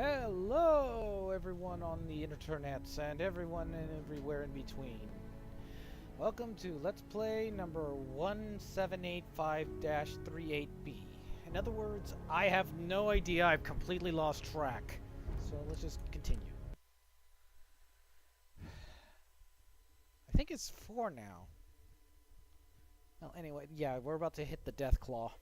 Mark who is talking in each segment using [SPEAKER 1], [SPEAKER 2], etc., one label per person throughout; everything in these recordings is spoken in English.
[SPEAKER 1] Hello, everyone on the internets and everyone and everywhere in between. Welcome to Let's Play number 1785-38B. In other words, I have no idea. I've completely lost track. So let's just continue. I think it's 4 now. Well, anyway, yeah, we're about to hit the Death Claw.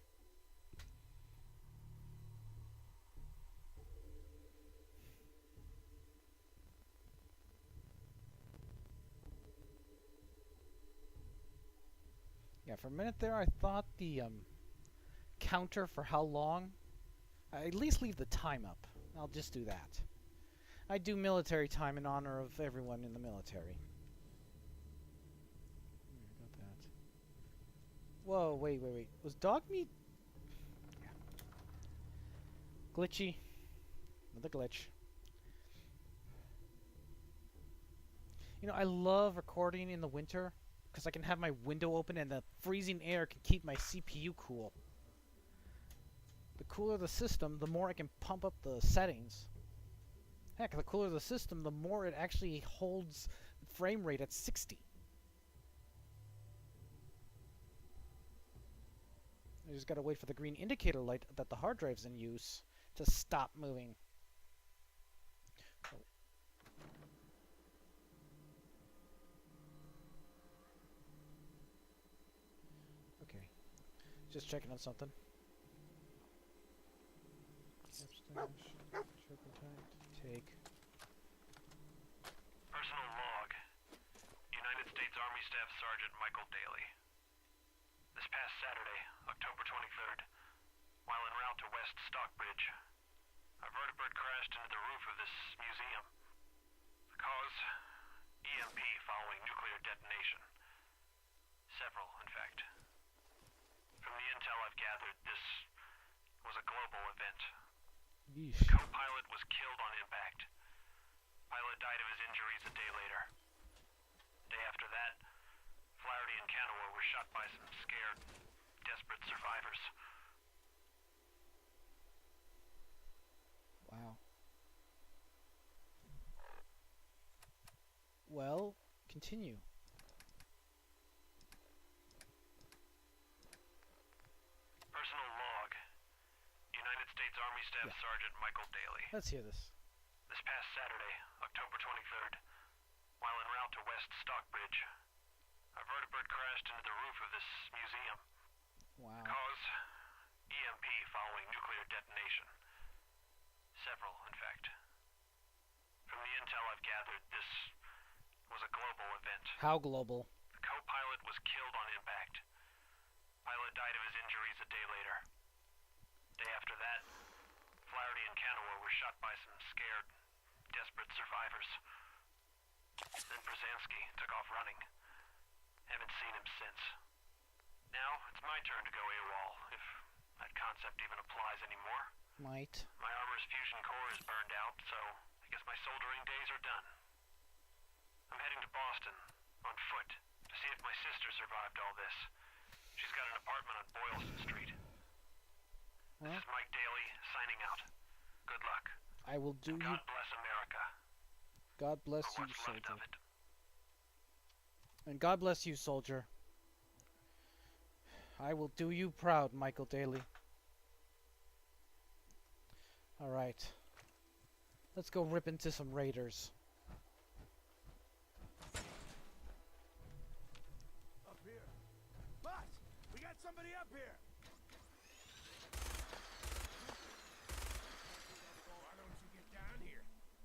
[SPEAKER 1] Yeah, for a minute there, I thought the counter for how long. At least leave the time up. I'll just do that. I do military time in honor of everyone in the military. Got that. Whoa, wait. Was dog meat... Yeah. Glitchy. Another glitch. You know, I love recording in the winter because I can have my window open and the freezing air can keep my CPU cool. The cooler the system, the more I can pump up the settings. Heck, the cooler the system, the more it actually holds the frame rate at 60. I just gotta wait for the green indicator light that the hard drive's in use to stop moving. Oh. Okay. Just checking on something. Turpentine, take.
[SPEAKER 2] Personal log. United States Army Staff Sergeant Michael Daly. This past Saturday, October 23rd, while en route to West Stockbridge, a vertibird crashed into the roof of this museum. The cause? EMP following nuclear detonation. Several, in fact. From the intel I've gathered, this was a global event.
[SPEAKER 1] Yeesh.
[SPEAKER 2] The co-pilot was killed on impact. Pilot died of his injuries a day later. Day after that, Flaherty and Canoa were shot by some scared, desperate survivors.
[SPEAKER 1] Wow. Well, continue.
[SPEAKER 2] Personal log. United States Army Staff Sergeant Michael Daly.
[SPEAKER 1] Let's hear this.
[SPEAKER 2] This past Saturday, October 23rd, while en route to West Stockbridge, a vertibird crashed into the roof of this museum.
[SPEAKER 1] Wow.
[SPEAKER 2] Cause? EMP following nuclear detonation. Several, in fact. From the intel I've gathered, this was a global event.
[SPEAKER 1] How global?
[SPEAKER 2] The co-pilot was killed on impact. Pilot died of his injuries a day later. Day after that, Flaherty and Canoa were shot by some scared, desperate survivors. Then Brzezinski took off running. Haven't seen him since. Now, it's my turn to go AWOL, if that concept even applies anymore.
[SPEAKER 1] Might.
[SPEAKER 2] My armor's fusion core is burned out, so I guess my soldering days are done. I'm heading to Boston, on foot, to see if my sister survived all this. She's got an apartment on Boylston Street.
[SPEAKER 1] Well,
[SPEAKER 2] This is Mike Daly, signing out. Good luck.
[SPEAKER 1] I will do you.
[SPEAKER 2] God bless America.
[SPEAKER 1] God bless
[SPEAKER 2] Or
[SPEAKER 1] you,
[SPEAKER 2] what's left
[SPEAKER 1] soldier.
[SPEAKER 2] of it.
[SPEAKER 1] And God bless you, soldier. I will do you proud, Michael Daly. Alright. Let's go rip into some raiders.
[SPEAKER 3] Up here. Boss, we got somebody up here. Why don't you get down here?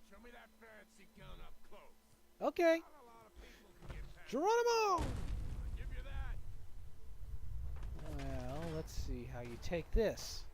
[SPEAKER 3] Show me that fancy gun up close.
[SPEAKER 1] Okay.
[SPEAKER 3] Not a lot of people can get past.
[SPEAKER 1] Geronimo!
[SPEAKER 3] I'll give you that.
[SPEAKER 1] Well, let's see how you take this.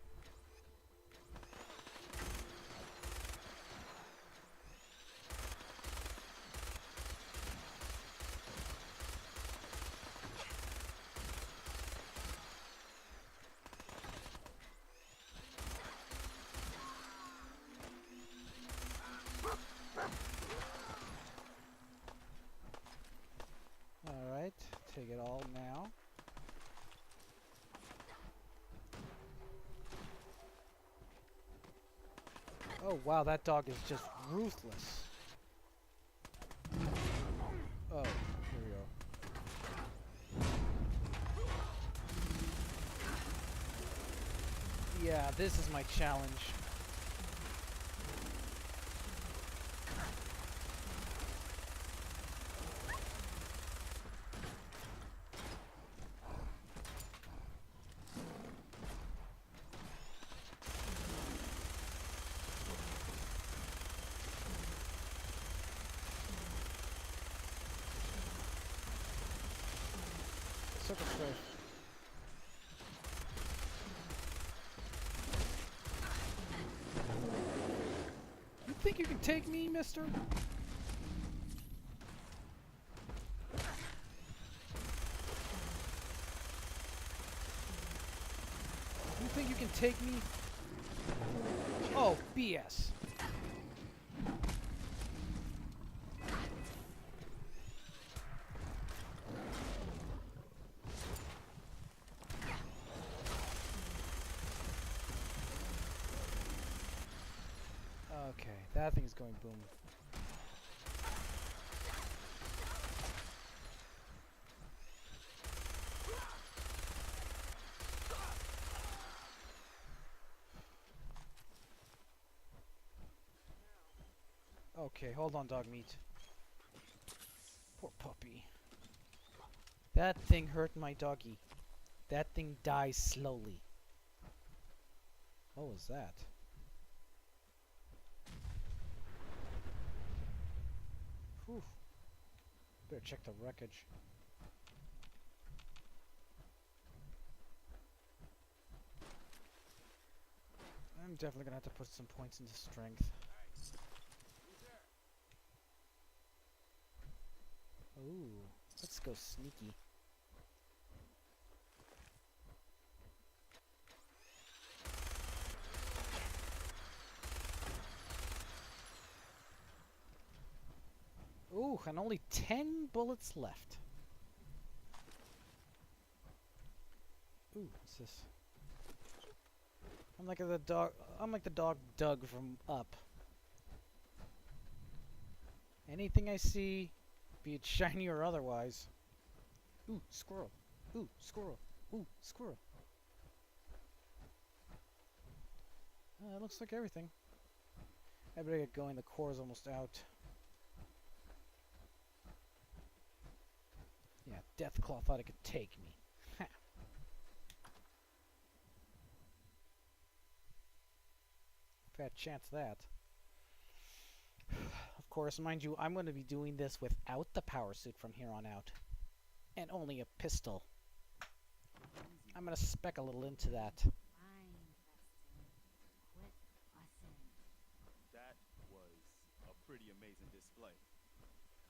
[SPEAKER 1] Alright, take it all now. Oh wow, that dog is just ruthless. Oh, here we go. Yeah, this is my challenge. Circle strafe. You think you can take me, mister? You think you can take me? Oh, BS. Okay, that thing's going boom. Okay, hold on, dog meat. Poor puppy. That thing hurt my doggy. That thing dies slowly. What was that? Whew. Better check the wreckage. I'm definitely gonna have to put some points into strength. Ooh, let's go sneaky. Ooh, and only 10 bullets left. Ooh, what's this? I'm like the dog Doug from Up. Anything I see, be it shiny or otherwise. Ooh, squirrel. Ooh, squirrel. Ooh, squirrel. It looks like everything. I better get going. The core is almost out. Yeah, Deathclaw thought it could take me. Ha. Fat chance of that. Of course, mind you, I'm going to be doing this without the power suit from here on out. And only a pistol. I'm going to spec a little into that.
[SPEAKER 4] That was a pretty amazing display.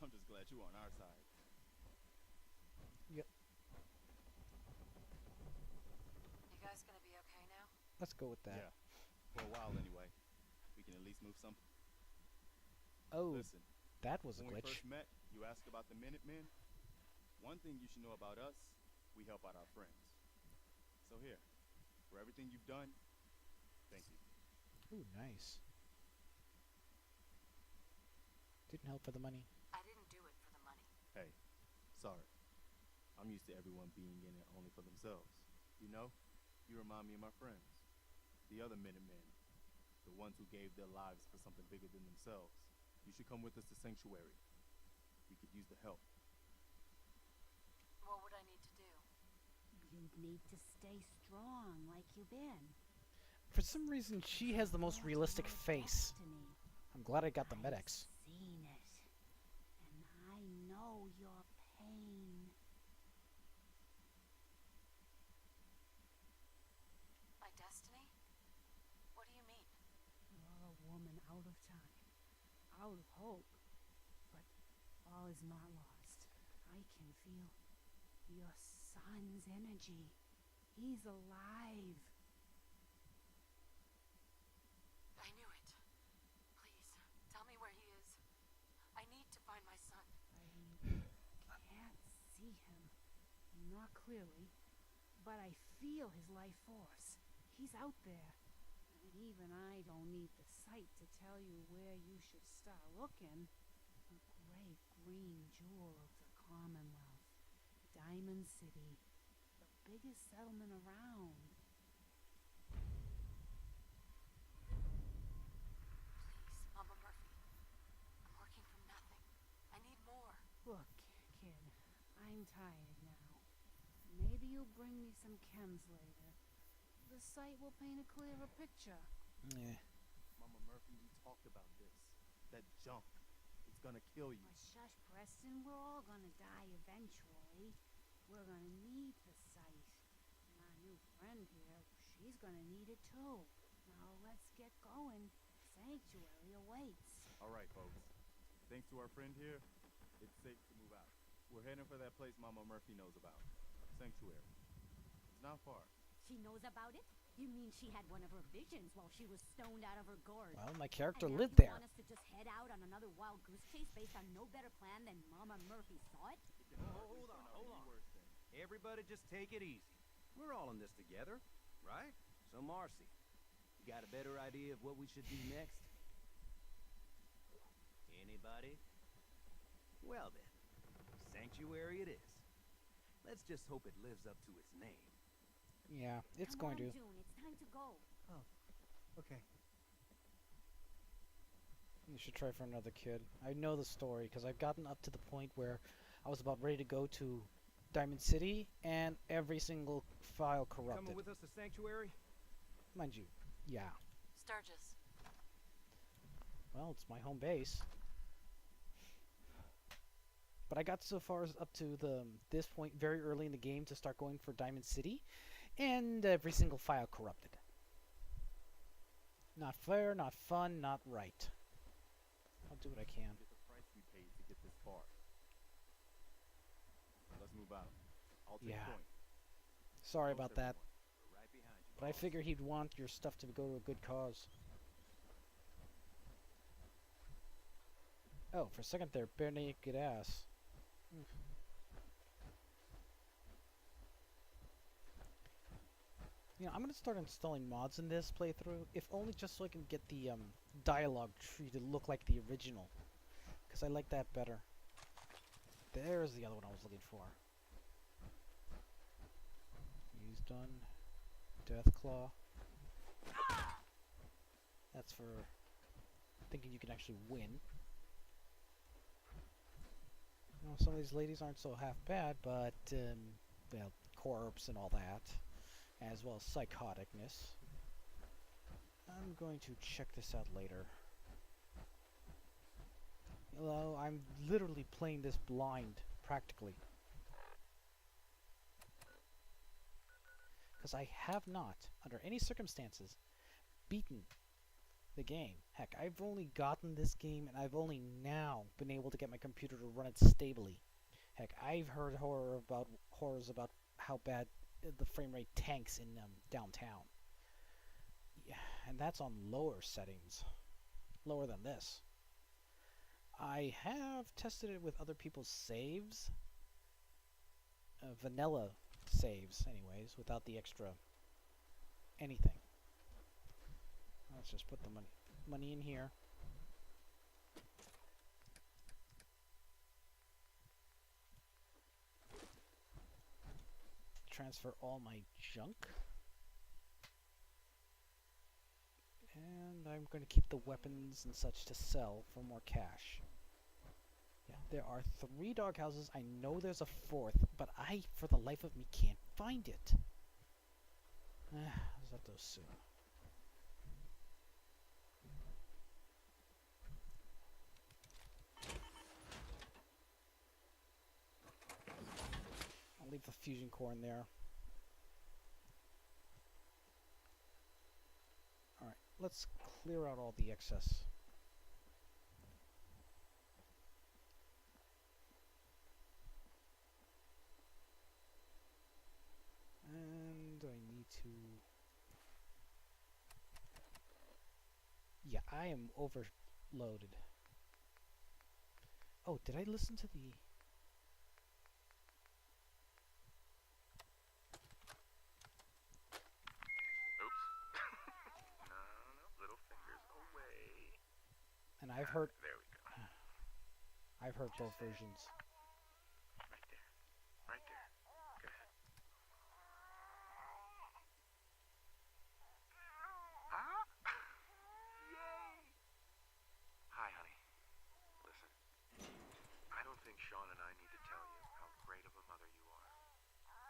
[SPEAKER 4] I'm just glad you're on our side.
[SPEAKER 1] Yep.
[SPEAKER 5] You guys gonna be okay now?
[SPEAKER 1] Let's go with that.
[SPEAKER 4] Yeah, for a while anyway. We can at least move some.
[SPEAKER 1] Oh,
[SPEAKER 4] Listen,
[SPEAKER 1] that was a
[SPEAKER 4] when we
[SPEAKER 1] glitch.
[SPEAKER 4] first met, you asked about the Minutemen. One thing you should know about us, we help out our friends. So here, for everything you've done, thank you.
[SPEAKER 1] Ooh, nice. Didn't help for the money.
[SPEAKER 5] I didn't do it for the money.
[SPEAKER 4] Hey, sorry. I'm used to everyone being in it only for themselves. You know, you remind me of my friends. The other Minutemen. The ones who gave their lives for something bigger than themselves. You should come with us to Sanctuary. We could use the help.
[SPEAKER 5] What would I need to do?
[SPEAKER 6] You need to stay strong like you've been.
[SPEAKER 1] For some reason, she has the most realistic face.
[SPEAKER 6] Destiny.
[SPEAKER 1] I'm glad I got the medics.
[SPEAKER 6] I've seen it. And I know your pain.
[SPEAKER 5] My destiny? What do you mean?
[SPEAKER 6] You're a woman out of time, out of hope. But all is not lost. I can feel your son's energy. He's alive.
[SPEAKER 5] I knew it. Please, tell me where he is. I need to find my son.
[SPEAKER 6] I can't see him, not clearly, but I feel his life force. He's out there, and even I don't need the sight to tell you where you should start looking. The great green jewel of the Commonwealth. Diamond City. The biggest settlement around.
[SPEAKER 5] Please, Mama Murphy. I'm working from nothing. I need more.
[SPEAKER 6] Look, kid, I'm tired now. Maybe you'll bring me some chems later. The site will paint a clearer picture.
[SPEAKER 1] Yeah.
[SPEAKER 4] Mama Murphy, we talked about this. That junk. It's gonna kill you.
[SPEAKER 6] But shush, Preston, we're all gonna die eventually. We're gonna need the site. And our new friend here, she's gonna need it too. Now let's get going. Sanctuary awaits.
[SPEAKER 4] All right, folks. Thanks to our friend here, it's safe to move out. We're heading for that place Mama Murphy knows about. Sanctuary. It's not far.
[SPEAKER 7] She knows about it? You mean she had one of her visions while she was stoned out of her gourd?
[SPEAKER 1] Well, my character
[SPEAKER 7] And now
[SPEAKER 1] lived
[SPEAKER 7] you
[SPEAKER 1] there.
[SPEAKER 7] want us to just head out on another wild goose chase based on no better plan than Mama Murphy saw it?
[SPEAKER 8] Hold on. Everybody just take it easy. We're all in this together, right? So Marcy, you got a better idea of what we should do next? Anybody? Well then, Sanctuary it is. Let's just hope it lives up to its name.
[SPEAKER 1] Yeah, it's
[SPEAKER 7] Come
[SPEAKER 1] going
[SPEAKER 7] on,
[SPEAKER 1] to.
[SPEAKER 7] June, it's time to go.
[SPEAKER 8] Okay.
[SPEAKER 1] You should try for another kid. I know the story because I've gotten up to the point where I was about ready to go to Diamond City and every single file corrupted.
[SPEAKER 8] Coming with us to Sanctuary?
[SPEAKER 1] Mind you, yeah.
[SPEAKER 5] Sturgis.
[SPEAKER 1] Well, it's my home base. But I got so far as up to this point very early in the game to start going for Diamond City, and every single file corrupted. Not fair, not fun, not right. I'll do what I can.
[SPEAKER 4] Get the price we paid to get this far. Let's move out. I'll take
[SPEAKER 1] Yeah.
[SPEAKER 4] point.
[SPEAKER 1] Sorry
[SPEAKER 4] Post
[SPEAKER 1] about that,
[SPEAKER 4] everyone.
[SPEAKER 8] We're right behind you.
[SPEAKER 1] but I figure he'd want your stuff to go to a good cause. Oh, for a second there, bare naked ass. You know, I'm gonna start installing mods in this playthrough, if only just so I can get the dialogue tree to look like the original, because I like that better. There's the other one I was looking for. He's done. Deathclaw. That's for thinking you can actually win. You know, some of these ladies aren't so half bad, but well, corpse and all that, as well as psychoticness. I'm going to check this out later. Although I'm literally playing this blind, practically. Because I have not, under any circumstances, beaten the game. Heck, I've only gotten this game and I've only now been able to get my computer to run it stably. Heck, I've heard horrors about how bad the frame rate tanks in downtown. Yeah, and that's on lower settings. Lower than this. I have tested it with other people's saves. Vanilla saves, anyways, without the extra anything. Let's just put the money in here. Transfer all my junk. And I'm going to keep the weapons and such to sell for more cash. Yeah, there are 3 doghouses. I know there's a 4th, but I, for the life of me, can't find it. I'll let those soon. I'll leave the fusion core in there. Alright, let's clear out all the excess. And I need to... Yeah, I am overloaded. Oh, did I listen to the...
[SPEAKER 2] Oops. No, little fingers away.
[SPEAKER 1] I've heard
[SPEAKER 2] There we go.
[SPEAKER 1] both versions.
[SPEAKER 2] Right there. Right there. Go ahead. Huh? Yay! Hi, honey. Listen, I don't think Sean and I need to tell you how great of a mother you are,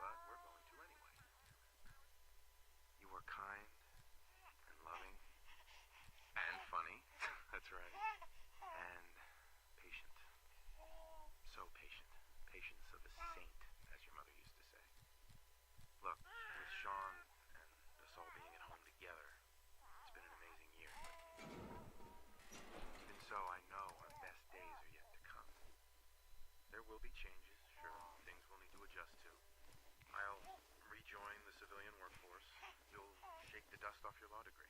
[SPEAKER 2] but we're going to anyway. You were kind and loving and funny. That's right. And patient. So patient. Patience of a saint, as your mother used to say. Look, with Sean and us all being at home together, it's been an amazing year. But even so, I know our best days are yet to come. There will be changes, sure. Things we'll need to adjust to. I'll rejoin the civilian workforce. You'll shake the dust off your law degree.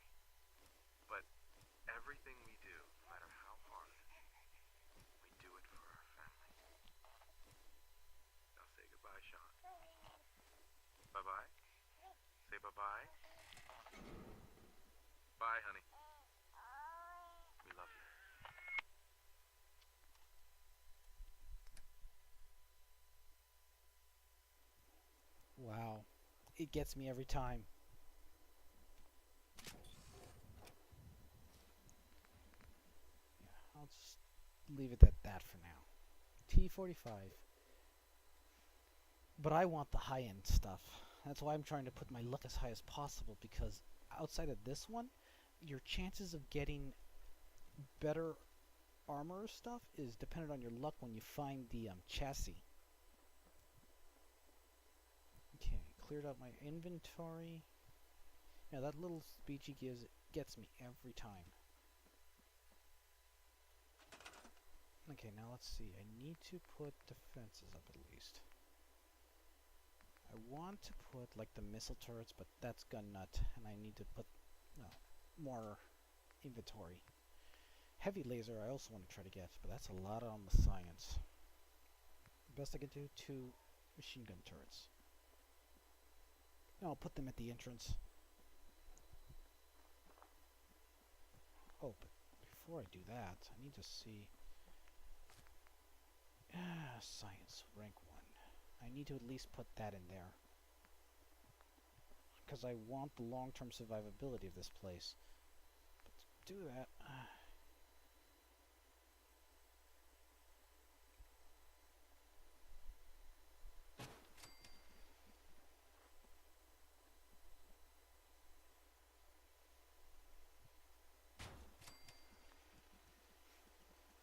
[SPEAKER 2] But everything we do, no matter how hard, we do it for our family. Now say goodbye, Sean. Bye-bye. Say bye-bye. Bye, honey. We love you.
[SPEAKER 1] Wow. It gets me every time. Yeah, I'll just leave it at that for now. T45. But I want the high-end stuff. That's why I'm trying to put my luck as high as possible, because outside of this one, your chances of getting better armor stuff is dependent on your luck when you find the chassis. Okay, cleared out my inventory. Yeah, that little speech he gives gets me every time. Okay, now let's see. I need to put defenses up at least. I want to put like the missile turrets, but that's gun nut, and I need to put more inventory. Heavy laser I also want to try to get, but that's a lot on the science. Best I can do, 2 machine gun turrets. Now I'll put them at the entrance. Oh, but before I do that, I need to see... science, rank 1. I need to at least put that in there. Because I want the long-term survivability of this place. But to do that...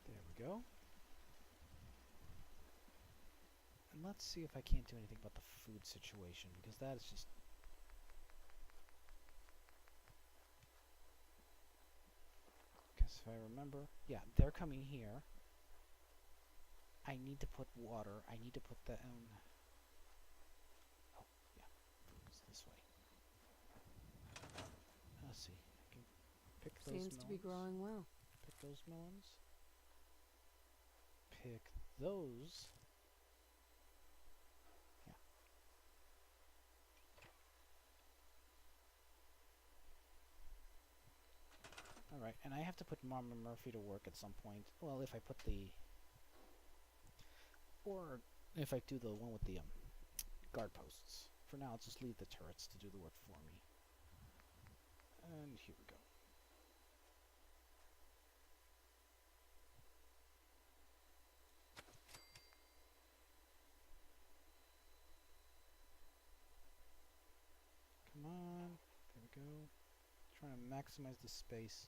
[SPEAKER 1] there we go. And let's see if I can't do anything about the food situation, because that is just... Because if I remember... Yeah, they're coming here. I need to put water. I need to put that in... Oh, yeah. Food's this way. Let's see. I can pick those melons.
[SPEAKER 6] Seems to be growing well.
[SPEAKER 1] Pick those melons. Pick those. Alright, and I have to put Mama Murphy to work at some point. Well, if I put the... Or if I do the one with the guard posts. For now, I'll just leave the turrets to do the work for me. And here we go. Come on. There we go. Trying to maximize the space.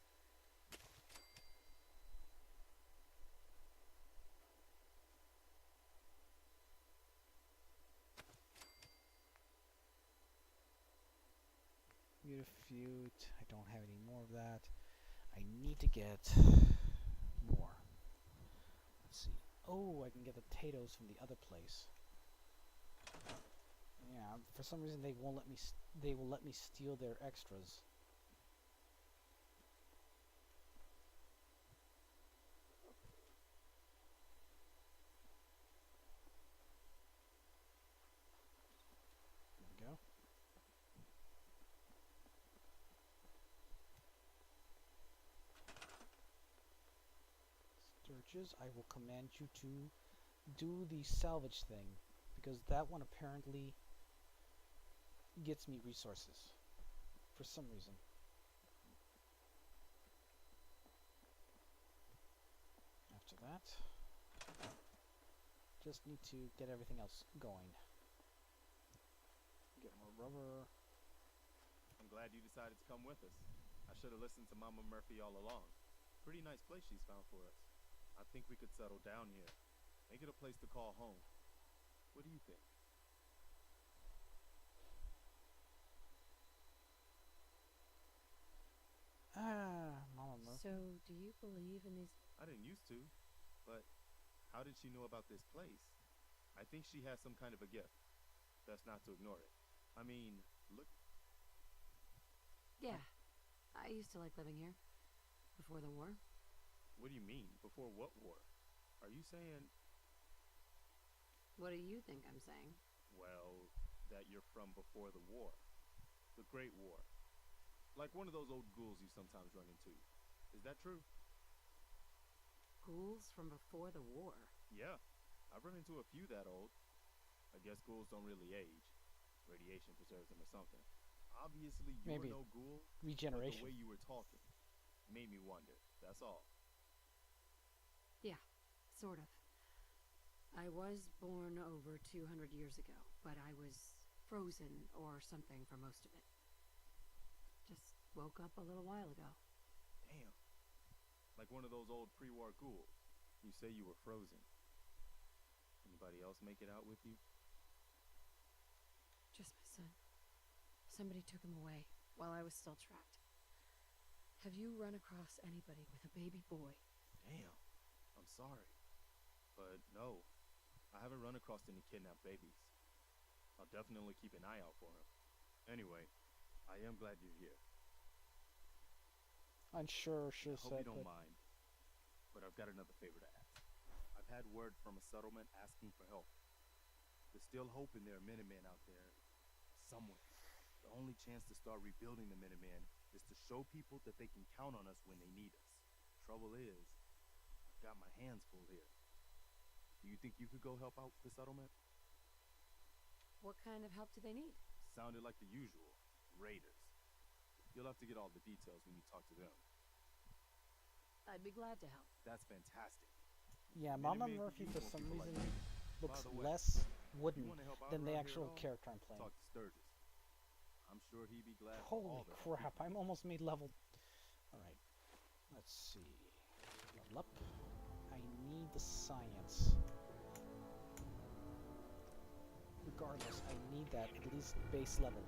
[SPEAKER 1] Mutafute. I don't have any more of that. I need to get more. Let's see. Oh, I can get the potatoes from the other place. Yeah, for some reason they won't let me. They will let me steal their extras. There we go. Sturges, I will command you to do the salvage thing, because that one apparently gets me resources for some reason. After that, just need to get everything else going. Get more rubber.
[SPEAKER 4] I'm glad you decided to come with us. I should have listened to Mama Murphy all along. Pretty nice place she's found for us. I think we could settle down here. Make it a place to call home. What do you think?
[SPEAKER 1] Mama Murphy.
[SPEAKER 5] So, do you believe in these?
[SPEAKER 4] I didn't used to, but how did she know about this place? I think she has some kind of a gift. Best not to ignore it. I mean, look.
[SPEAKER 5] Yeah, I used to like living here before the war.
[SPEAKER 4] What do you mean? Before what war? Are you saying,
[SPEAKER 5] What do you think I'm saying?
[SPEAKER 4] well, that you're from before the war? The Great War. Like one of those old ghouls you sometimes run into. Is that true?
[SPEAKER 5] Ghouls from before the war.
[SPEAKER 4] Yeah. I've run into a few that old. I guess ghouls don't really age. Radiation preserves them or something. Obviously, you
[SPEAKER 1] Maybe
[SPEAKER 4] were no ghoul. But
[SPEAKER 1] regeneration.
[SPEAKER 4] the way you were talking made me wonder. That's all.
[SPEAKER 5] Yeah, sort of. I was born over 200 years ago, but I was frozen or something for most of it. Just woke up a little while ago.
[SPEAKER 4] Damn. Like one of those old pre-war ghouls. You say you were frozen. Anybody else make it out with you?
[SPEAKER 5] Just my son. Somebody took him away while I was still trapped. Have you run across anybody with a baby boy?
[SPEAKER 4] Damn. I'm sorry. But no. I haven't run across any kidnapped babies. I'll definitely keep an eye out for him. Anyway, I am glad you're here.
[SPEAKER 1] I'm sure she
[SPEAKER 4] I hope
[SPEAKER 1] said,
[SPEAKER 4] you don't
[SPEAKER 1] but
[SPEAKER 4] mind, but I've got another favor to ask. I've had word from a settlement asking for help. There's still hope in there are Minutemen out there somewhere. The only chance to start rebuilding the Minutemen is to show people that they can count on us when they need us. Trouble is, I've got my hands full here. Do you think you could go help out the settlement?
[SPEAKER 5] What kind of help do they need?
[SPEAKER 4] Sounded like the usual. Raiders. You'll have to get all the details when you talk to them.
[SPEAKER 5] I'd be glad to help.
[SPEAKER 4] That's fantastic.
[SPEAKER 1] yeah, Mama
[SPEAKER 4] Minutemen
[SPEAKER 1] Murphy
[SPEAKER 4] could
[SPEAKER 1] for
[SPEAKER 4] use
[SPEAKER 1] some
[SPEAKER 4] more people
[SPEAKER 1] reason
[SPEAKER 4] like you.
[SPEAKER 1] looks
[SPEAKER 4] By the way,
[SPEAKER 1] less
[SPEAKER 4] You
[SPEAKER 1] wooden
[SPEAKER 4] want to help out
[SPEAKER 1] than the
[SPEAKER 4] around here
[SPEAKER 1] actual
[SPEAKER 4] at all?
[SPEAKER 1] character I'm playing.
[SPEAKER 4] Talk to Sturgis. I'm sure he'd be glad for all
[SPEAKER 1] Holy
[SPEAKER 4] the help
[SPEAKER 1] crap, I'm almost made level. Alright, let's see. Level up. I need the science. Regardless, I need that at least base level.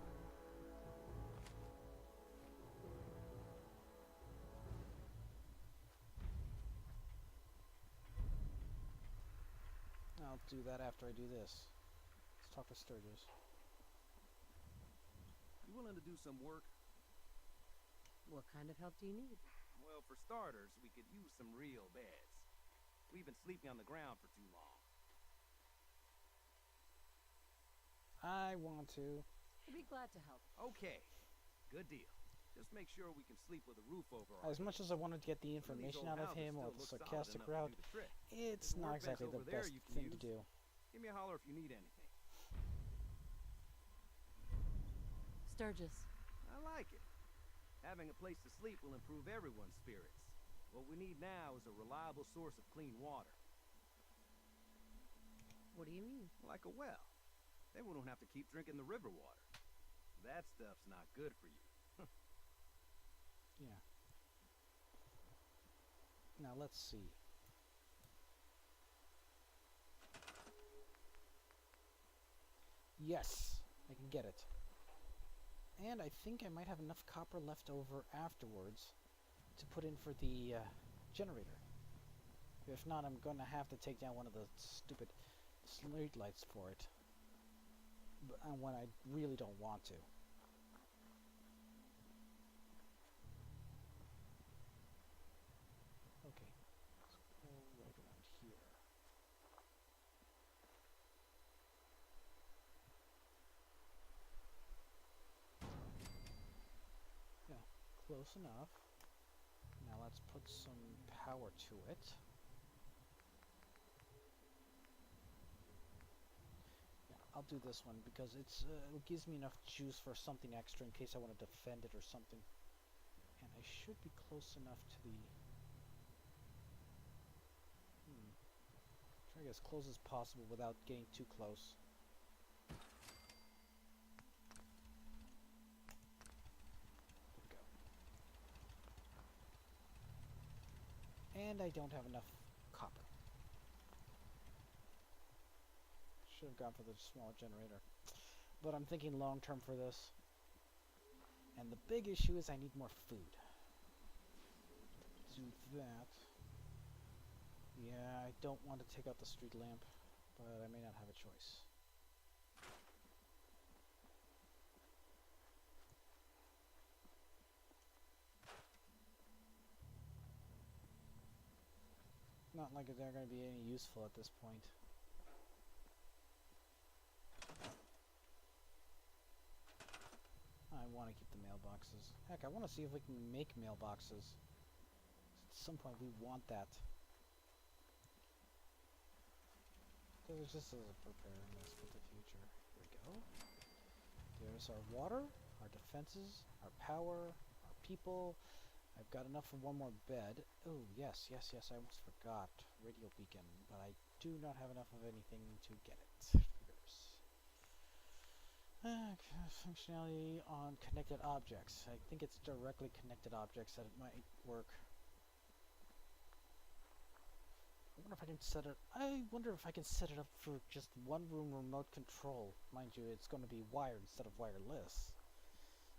[SPEAKER 1] I'll do that after I do this. Let's talk to Sturgis.
[SPEAKER 8] You willing to do some work?
[SPEAKER 5] What kind of help do you need?
[SPEAKER 8] Well, for starters, we could use some real beds. We've been sleeping on the ground for too long.
[SPEAKER 1] I want to.
[SPEAKER 5] I'd be glad to help.
[SPEAKER 8] Okay, good deal. Just make sure we can sleep with a roof over our
[SPEAKER 1] As much as I wanted to get the
[SPEAKER 8] Some of these
[SPEAKER 1] information
[SPEAKER 8] old
[SPEAKER 1] out of
[SPEAKER 8] houses
[SPEAKER 1] him or
[SPEAKER 8] still
[SPEAKER 1] the
[SPEAKER 8] look solid
[SPEAKER 1] sarcastic
[SPEAKER 8] enough to
[SPEAKER 1] route,
[SPEAKER 8] do the trick.
[SPEAKER 1] it's
[SPEAKER 8] There's a
[SPEAKER 1] not
[SPEAKER 8] workbench
[SPEAKER 1] exactly the
[SPEAKER 8] over there
[SPEAKER 1] best
[SPEAKER 8] you can
[SPEAKER 1] thing to
[SPEAKER 8] use.
[SPEAKER 1] do.
[SPEAKER 8] Give me a holler if you need anything.
[SPEAKER 5] Sturgis.
[SPEAKER 8] I like it. Having a place to sleep will improve everyone's spirits. What we need now is a reliable source of clean water.
[SPEAKER 5] What do you mean?
[SPEAKER 8] Like a well. Then we don't have to keep drinking the river water. That stuff's not good for you.
[SPEAKER 1] Yeah. Now let's see. Yes, I can get it. And I think I might have enough copper left over afterwards to put in for the generator. If not, I'm gonna have to take down one of the stupid street lights for it. But when I really don't want to. Okay, let's go right around here. Yeah, close enough. Now let's put some power to it. I'll do this one because it gives me enough juice for something extra in case I want to defend it or something. And I should be close enough to the... Try to get as close as possible without getting too close. There we go. And I don't have enough copper. Should have gone for the small generator. But I'm thinking long term for this. And the big issue is I need more food. Do that. Yeah, I don't want to take out the street lamp, but I may not have a choice. Not like they're going to be any useful at this point. I want to keep the mailboxes. Heck, I want to see if we can make mailboxes. At some point we want that. There's just as a preparedness for the future. Here we go. There's our water, our defenses, our power, our people. I've got enough for one more bed. Oh, yes, yes, yes, I almost forgot. Radio beacon, but I do not have enough of anything to get it. Functionality on connected objects. I think it's directly connected objects that it might work. I wonder if I can set it. I wonder if I can set it up for just one room remote control. Mind you, it's going to be wired instead of wireless.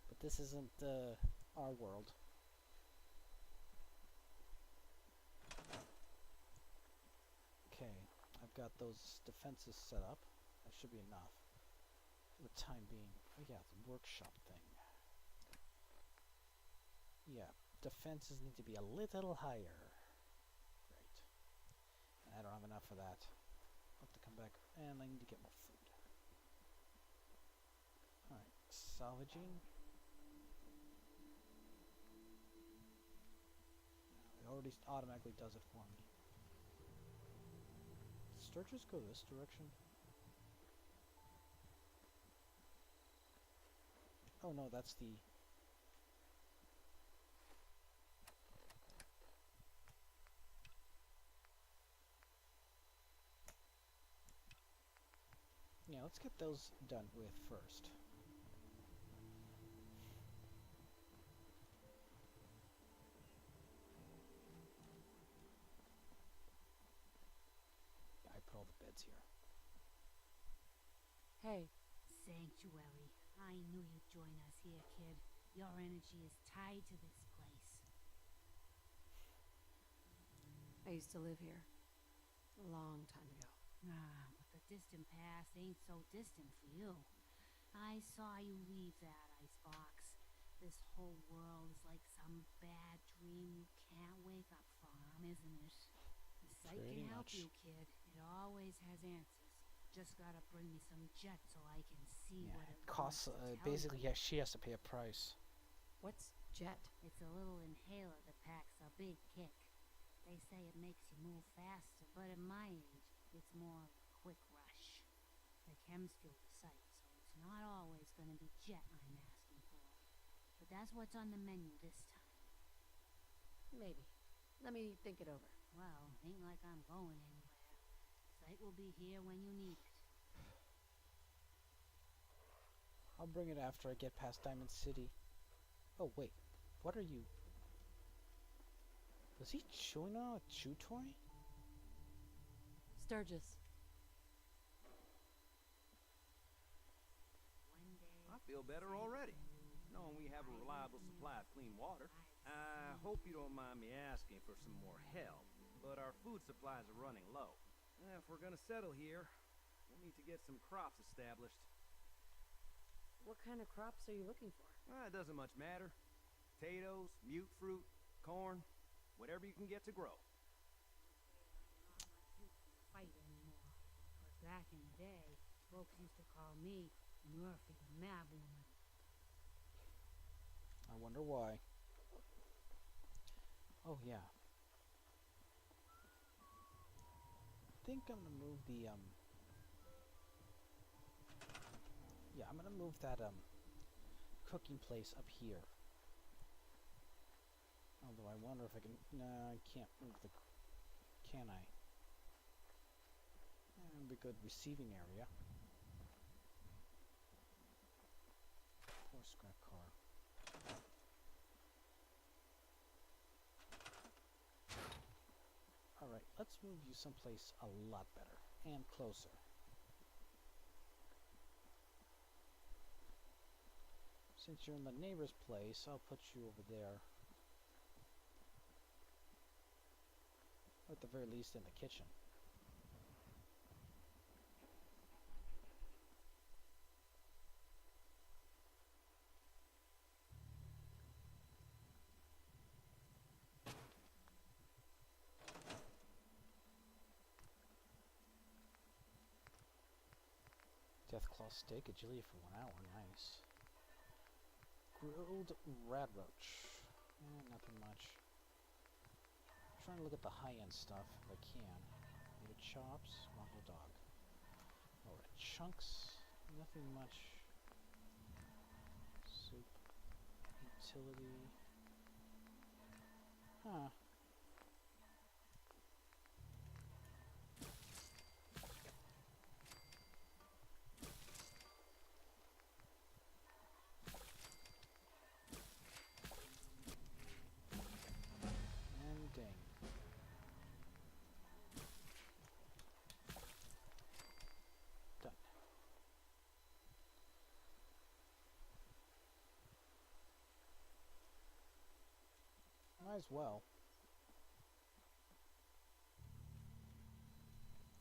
[SPEAKER 1] But this isn't our world. Okay, I've got those defenses set up. That should be enough for the time being. Oh yeah, the workshop thing. Yeah, defenses need to be a little higher. I don't have enough for that. I'll have to come back, and I need to get more food. Alright, salvaging. It already automatically does it for me. Sturges go this direction? Oh no, that's the... Yeah, let's get those done with first. Yeah, I put all the beds here.
[SPEAKER 5] Hey,
[SPEAKER 7] Sanctuary. I knew you'd join us here, kid. Your energy is tied to this place.
[SPEAKER 5] I used to live here. A long time ago.
[SPEAKER 7] Ah, but the distant past ain't so distant for you. I saw you leave that icebox. This whole world is like some bad dream you can't wake up from, isn't it? The site
[SPEAKER 1] Pretty
[SPEAKER 7] can help
[SPEAKER 1] much.
[SPEAKER 7] you, kid. It always has answers. Just gotta bring me some jet so I can see
[SPEAKER 1] Yeah,
[SPEAKER 7] what
[SPEAKER 1] it
[SPEAKER 7] it
[SPEAKER 1] costs,
[SPEAKER 7] wants to tell
[SPEAKER 1] basically,
[SPEAKER 7] you.
[SPEAKER 1] yeah, she has to pay a price.
[SPEAKER 5] What's Jet?
[SPEAKER 7] It's a little inhaler that packs a big kick. They say it makes you move faster, but at my age, it's more of a quick rush. The chems fuel the site, so it's not always gonna be jet I'm asking for. But that's what's on the menu this time.
[SPEAKER 5] Maybe. Let me think it over.
[SPEAKER 7] Well, ain't like I'm going anywhere. Site will be here when you need it.
[SPEAKER 1] I'll bring it after I get past Diamond City. Oh, wait. What are you? Was he chewing on a chew toy?
[SPEAKER 5] Sturgis.
[SPEAKER 7] One day...
[SPEAKER 8] I feel better already, knowing we have a reliable supply of clean water. I hope you don't mind me asking for some more help, but our food supplies are running low. If we're gonna settle here, we'll need to get some crops established.
[SPEAKER 5] What kind of crops are you looking for?
[SPEAKER 8] It doesn't much matter. Potatoes, mute fruit, corn, whatever you can get to grow.
[SPEAKER 7] Not much use in the fight anymore. 'Cause back in the day, folks used to call me Murphy the Mad Woman.
[SPEAKER 1] I wonder why. Oh, yeah. I think I'm gonna move the, Yeah, I'm gonna move that cooking place up here. Although I wonder if I can. No, I can't move the. Can I? It'd be a good receiving area. Poor scrap car. Alright, let's move you someplace a lot better and closer. Since you're in the neighbor's place, I'll put you over there. Or at the very least in the kitchen. Deathclaw steak, agility for 1 hour, nice. Grilled radroach. Nothing much. I'm trying to look at the high-end stuff if I can. Maybe chops, mongrel dog. Alright, chunks, nothing much. Soup, utility. Huh. Done. Might as well.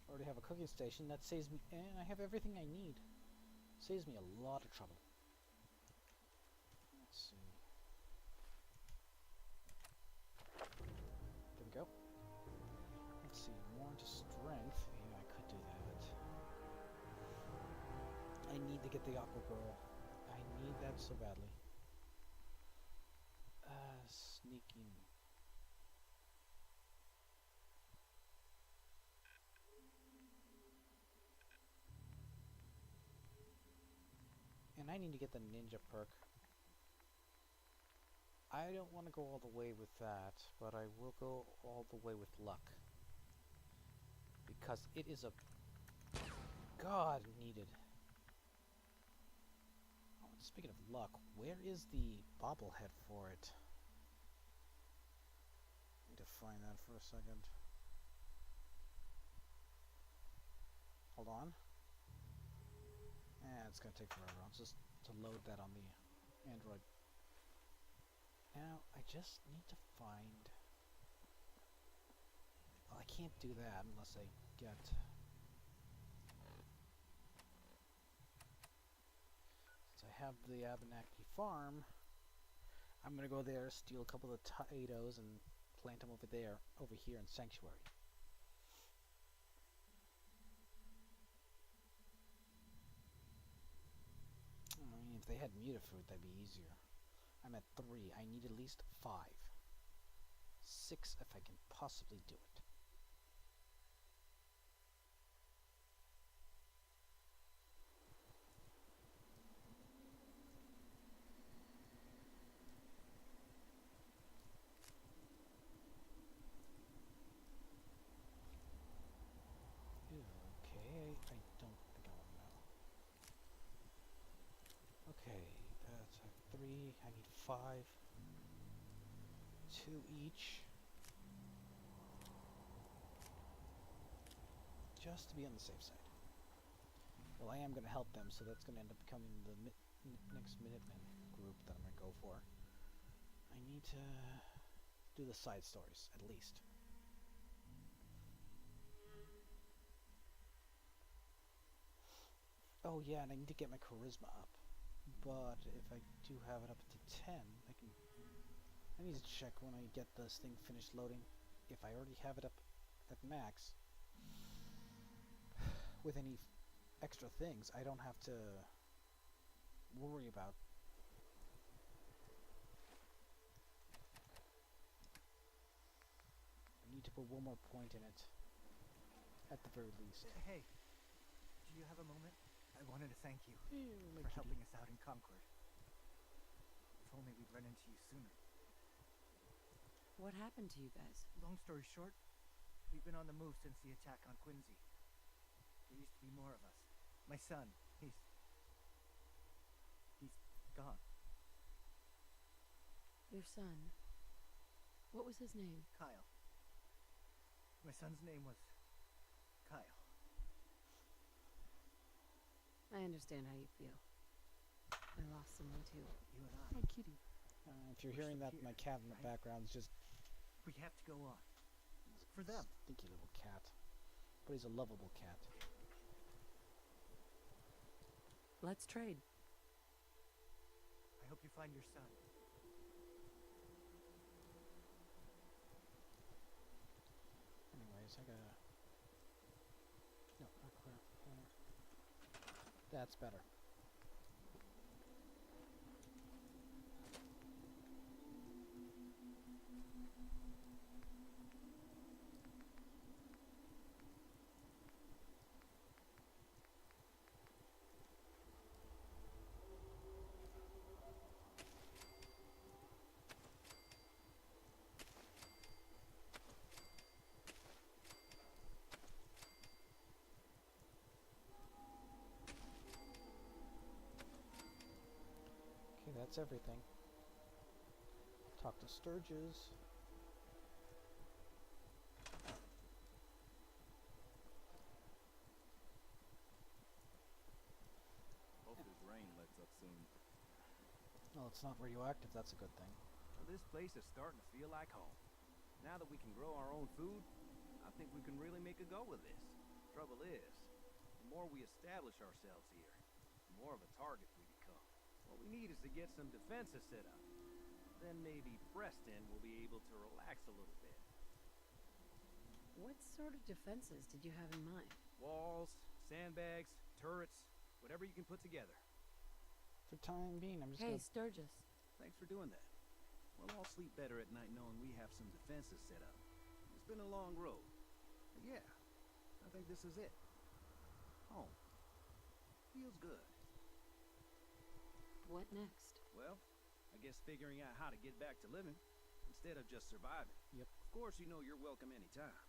[SPEAKER 1] Already have a cooking station. That saves me, and I have everything I need. Saves me a lot of trouble. Let's see. There we go. Let's see, more into strength. Yeah, I could do that. I need to get the Aqua Girl. I need that so badly. Sneaking. And I need to get the ninja perk. I don't want to go all the way with that, but I will go all the way with luck. Because it is a god needed. Oh, speaking of luck, where is the bobblehead for it? Need to find that for a second. Hold on. It's gonna take forever. I'll just to load that on the Android. Now, I just need to find... Well, I can't do that unless I get... Since I have the Abenaki farm, I'm gonna go there, steal a couple of potatoes, and plant them over there, over here in Sanctuary. I mean, if they had Mutafruit, that'd be easier. I'm at 3. I need at least 5. 6 if I can possibly do it. Ew, okay, I don't think I want to know. Okay, that's a 3. I need 5. 2 each. Just to be on the safe side. Well, I am going to help them, so that's going to end up becoming the next Minutemen group that I'm going to go for. I need to do the side stories, at least. Oh yeah, and I need to get my charisma up. But if I do have it up to 10, I need to check when I get this thing finished loading. If I already have it up at max, with any extra things, I don't have to worry about. I need to put one more point in it, at the very least.
[SPEAKER 9] Hey, do you have a moment? I wanted to thank you
[SPEAKER 1] my
[SPEAKER 9] for
[SPEAKER 1] kitty.
[SPEAKER 9] helping us out in Concord. If only we'd run into you sooner.
[SPEAKER 5] What happened to you guys?
[SPEAKER 9] Long story short, we've been on the move since the attack on Quincy. There used to be more of us. My son, he's gone.
[SPEAKER 5] Your son. What was his name?
[SPEAKER 9] Kyle. My son's name was Kyle.
[SPEAKER 5] I understand how you feel. I lost someone too.
[SPEAKER 9] You and
[SPEAKER 1] My
[SPEAKER 9] I.
[SPEAKER 1] kitty. If you're
[SPEAKER 9] We're
[SPEAKER 1] hearing that,
[SPEAKER 9] stuck
[SPEAKER 1] my
[SPEAKER 9] here,
[SPEAKER 1] cat in the
[SPEAKER 9] right?
[SPEAKER 1] background is just
[SPEAKER 9] We have to go on. For them.
[SPEAKER 1] stinky little cat. But he's a lovable cat.
[SPEAKER 5] Let's trade.
[SPEAKER 9] I hope you find your son.
[SPEAKER 1] Anyways, I gotta... No, not clear. That's better. Okay, that's everything. Talk to Sturges.
[SPEAKER 4] Hope this rain lets up soon.
[SPEAKER 1] Well, it's not radioactive, that's a good thing.
[SPEAKER 8] Well, this place is starting to feel like home. Now that we can grow our own food, I think we can really make a go of this. Trouble is, the more we establish ourselves here, the more of a target we become. What we need is to get some defenses set up. Then maybe Preston will be able to relax a little bit.
[SPEAKER 5] What sort of defenses did you have in mind?
[SPEAKER 8] Walls, sandbags, turrets, whatever you can put together.
[SPEAKER 1] For time being, I'm just
[SPEAKER 5] Hey,
[SPEAKER 1] gonna...
[SPEAKER 5] Sturgis.
[SPEAKER 8] Thanks for doing that. We'll all sleep better at night knowing we have some defenses set up. It's been a long road. But yeah, I think this is it. Home. Feels good.
[SPEAKER 5] What next?
[SPEAKER 8] Well, I guess figuring out how to get back to living instead of just surviving.
[SPEAKER 1] Yep.
[SPEAKER 8] Of course, you know you're welcome anytime.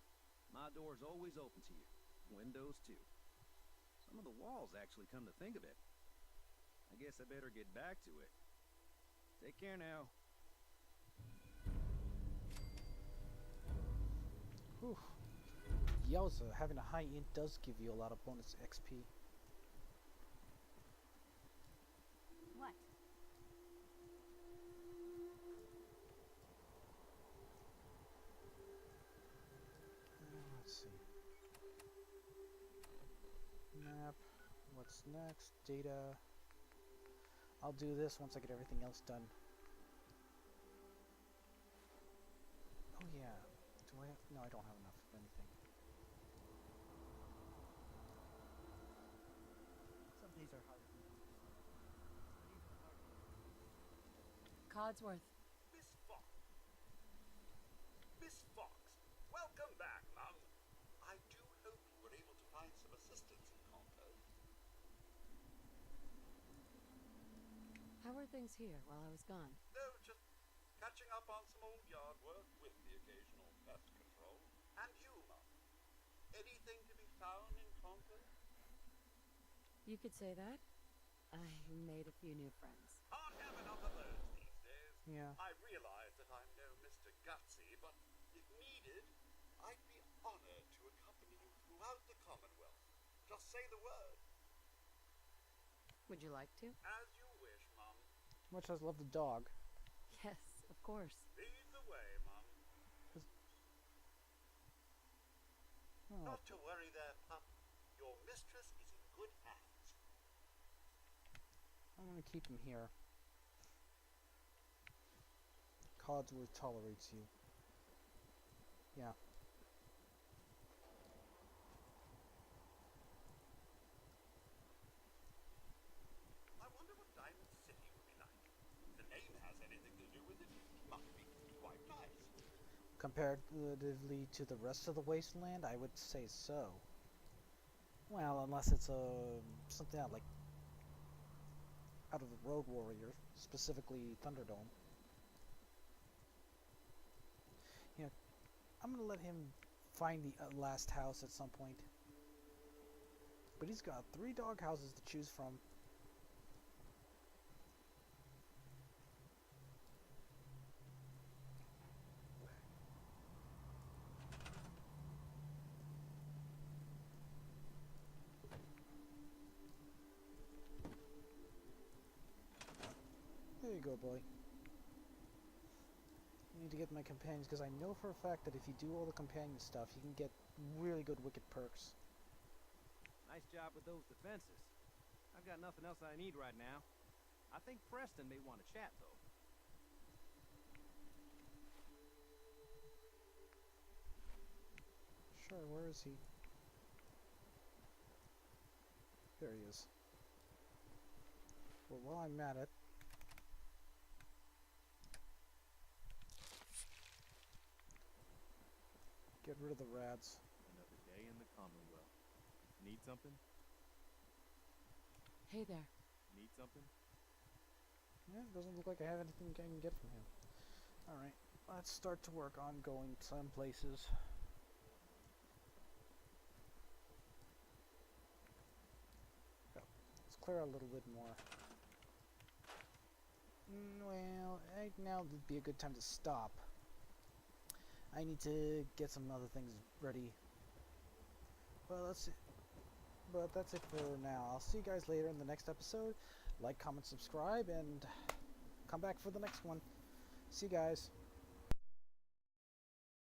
[SPEAKER 8] My door's always open to you. Windows, too. Some of the walls actually come to think of it. I guess I better get back to it. Take care now.
[SPEAKER 1] Whew. Yowza, having a high int does give you a lot of bonus XP.
[SPEAKER 7] What?
[SPEAKER 1] Let's see. Map. What's next? Data. I'll do this once I get everything else done. Oh yeah. Do I have... No, I don't have enough of anything.
[SPEAKER 9] Some days are harder than others. But even harder.
[SPEAKER 5] Codsworth.
[SPEAKER 3] Miss Fox. Miss Fox, welcome back, Mum. I do hope you were able to find some assistance in Concord.
[SPEAKER 5] How were things here while I was gone?
[SPEAKER 3] No, just catching up on some old yard work with the occasional pest control. And you, Mum. Anything to be found in Concord?
[SPEAKER 5] You could say that. I made a few new friends.
[SPEAKER 3] Can't have enough of those these days.
[SPEAKER 1] Yeah.
[SPEAKER 3] I realize that I'm no Mr. Gutsy, but if needed, I'd be honored to accompany you throughout the Commonwealth. Just say the word.
[SPEAKER 5] Would you like to?
[SPEAKER 3] As you wish, Mum.
[SPEAKER 1] Much as love the dog.
[SPEAKER 5] Yes, of course.
[SPEAKER 3] Lead the way, Mum.
[SPEAKER 1] Oh,
[SPEAKER 3] Not to worry there, pup. Your mistress is in good hands.
[SPEAKER 1] I'm gonna keep him here. Codsworth tolerates you. Yeah.
[SPEAKER 3] I wonder what Diamond City would be like. If the name has anything to do with it, must be quite nice.
[SPEAKER 1] Comparatively to the rest of the wasteland, I would say so. Well, unless it's something out like out of the Road Warrior, specifically Thunderdome. You know, I'm gonna let him find the last house at some point. But he's got 3 dog houses to choose from. There you go, boy. I need to get my companions, because I know for a fact that if you do all the companion stuff, you can get really good wicked perks.
[SPEAKER 8] Nice job with those defenses. I've got nothing else I need right now. I think Preston may want to chat, though.
[SPEAKER 1] Sure, where is he? There he is. Well, while I'm at it, get rid of the rads.
[SPEAKER 4] Another day in the Commonwealth. Need something?
[SPEAKER 5] Hey there.
[SPEAKER 4] Need something?
[SPEAKER 1] Yeah, it doesn't look like I have anything I can get from him. Alright, let's start to work on going some places. Go. Let's clear out a little bit more. Well, right now would be a good time to stop. I need to get some other things ready. Well, that's it for now. I'll see you guys later in the next episode. Like, comment, subscribe, and come back for the next one. See you guys.